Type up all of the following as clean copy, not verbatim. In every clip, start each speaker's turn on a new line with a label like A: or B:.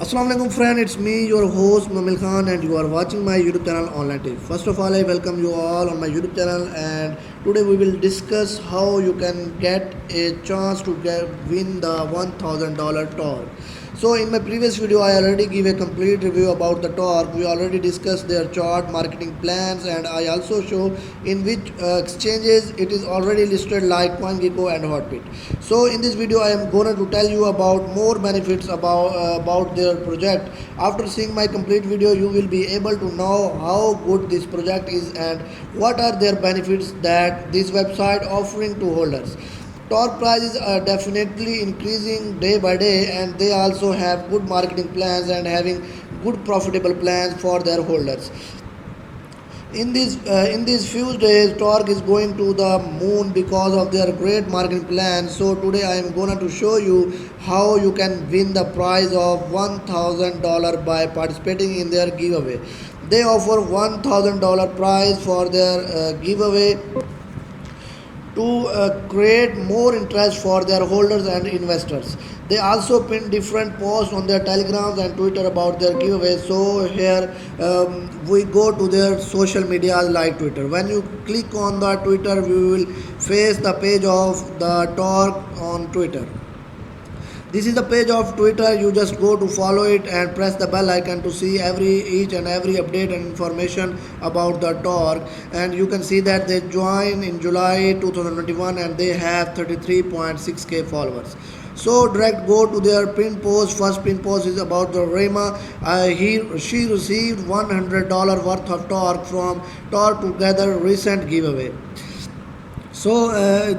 A: Assalamualaikum friend, it's me your host Mamil Khan and you are watching my YouTube channel Online Tip. First of all, I welcome you all on my YouTube channel and today we will discuss how you can get a chance to win the $1,000 tour. So in my previous video, I already give a complete review about the Torque. We already discussed their chart, marketing plans, and I also show in which exchanges it is already listed like CoinGecko and Hotbit. So in this video, I am going to tell you about more benefits about their project. After seeing my complete video, you will be able to know how good this project is and what are their benefits that this website offering to holders. Torque prices are definitely increasing day by day and they also have good marketing plans and having good profitable plans for their holders. In these few days, Torque is going to the moon because of their great marketing plans. So today I am going to show you how you can win the prize of $1,000 by participating in their giveaway. They offer $1,000 prize for their giveaway to create more interest for their holders and investors. They also pin different posts on their telegrams and Twitter about their giveaway. So here we go to their social media like Twitter. When you click on the Twitter, we will face the page of the Torque on Twitter. This is the page of Twitter. You just go to follow it and press the bell icon to see each and every update and information about the Torque. And you can see that they joined in July 2021 and they have 33.6k followers. So direct go to their pin post. First pin post is about the Rema. She received $100 worth of Torque from Torque Together recent giveaway. So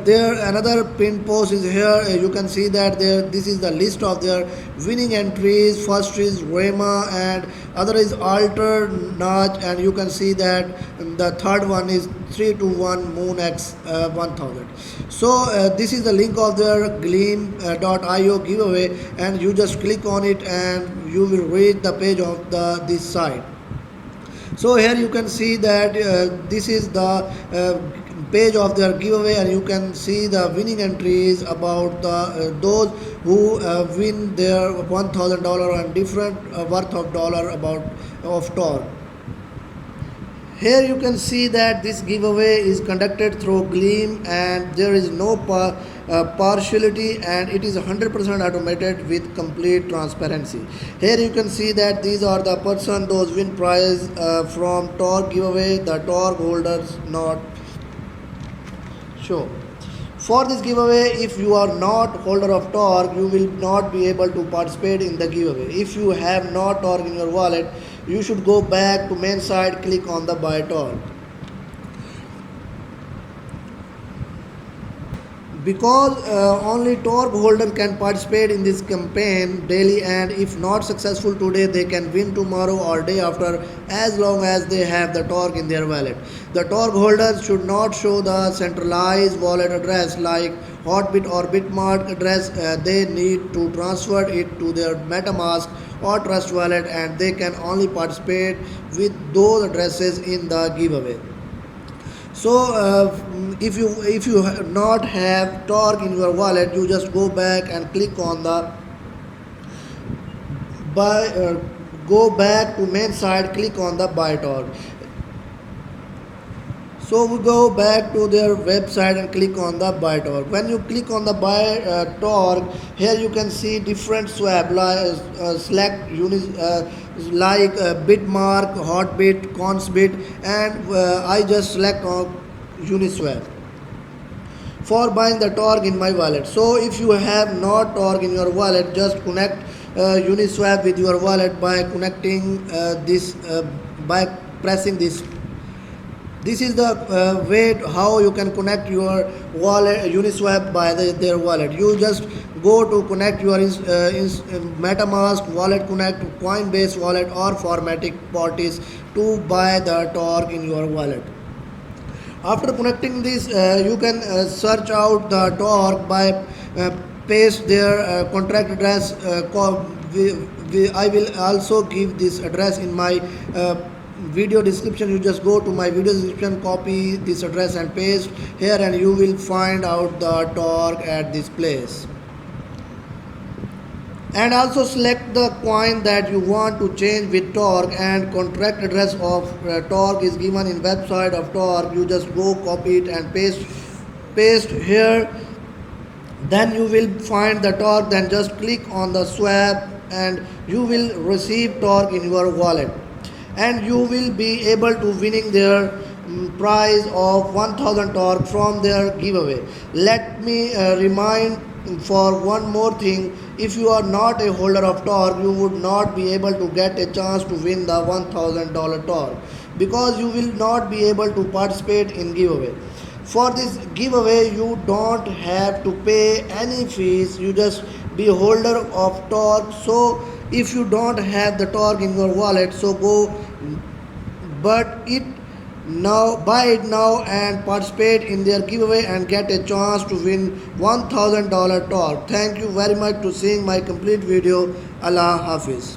A: there another pin post is here. You can see that this is the list of their winning entries. First is Rema and other is Alter Notch, and you can see that the third one is 3 to 1 Moon X 1000. So this is the link of their Gleam.io giveaway, and you just click on it and you will reach the page of this site. So here you can see that this is the page of their giveaway and you can see the winning entries about those who win their $1,000 and different worth of dollar about of Torque. Here you can see that this giveaway is conducted through Gleam and there is no partiality and it is 100% automated with complete transparency. Here you can see that these are the person those win prize from Torque giveaway. The Torque holders not show. For this giveaway, if you are not holder of Torque, you will not be able to participate in the giveaway. If you have not Torque in your wallet, you should go back to main site, click on the buy Torque. Because only Torque holder can participate in this campaign daily, and if not successful today they can win tomorrow or day after as long as they have the Torque in their wallet. The Torque holders should not show the centralized wallet address like Hotbit or Bitmart address. They need to transfer it to their MetaMask or Trust wallet and they can only participate with those addresses in the giveaway. So if you not have Torque in your wallet, you just go back and click on the buy. Go back to main site, click on the buy Torque. So we go back to their website and click on the buy Torque. When you click on the buy Torque, here you can see different swap like select like Bitmark, Hotbit, Consbit, and I just select Uniswap for buying the Torque in my wallet. So if you have not Torque in your wallet, just connect Uniswap with your wallet by connecting this by pressing this. This is the way how you can connect your wallet Uniswap by their wallet. You just go to connect your MetaMask wallet, connect Coinbase wallet or Formatic parties to buy the Torque in your wallet. After connecting this, you can search out the Torque by paste their contract address. I will also give this address in my video description. You just go to my video description, copy this address and paste here and you will find out the Torque at this place. and also select the coin that you want to change with Torque, and contract address of Torque is given in website of Torque. You just go copy it and paste here. Then you will find the Torque, then just click on the swap and you will receive Torque in your wallet, and you will be able to winning their prize of 1000 Torque from their giveaway. Let me remind for one more thing. If you are not a holder of Torque, you would not be able to get a chance to win the $1000 Torque, because you will not be able to participate in giveaway. For this giveaway you don't have to pay any fees, you just be holder of Torque. So if you don't have the Torque in your wallet, so go but it now, buy it now and participate in their giveaway and get a chance to win $1000 Torque. Thank you very much to seeing my complete video. Allah Hafiz.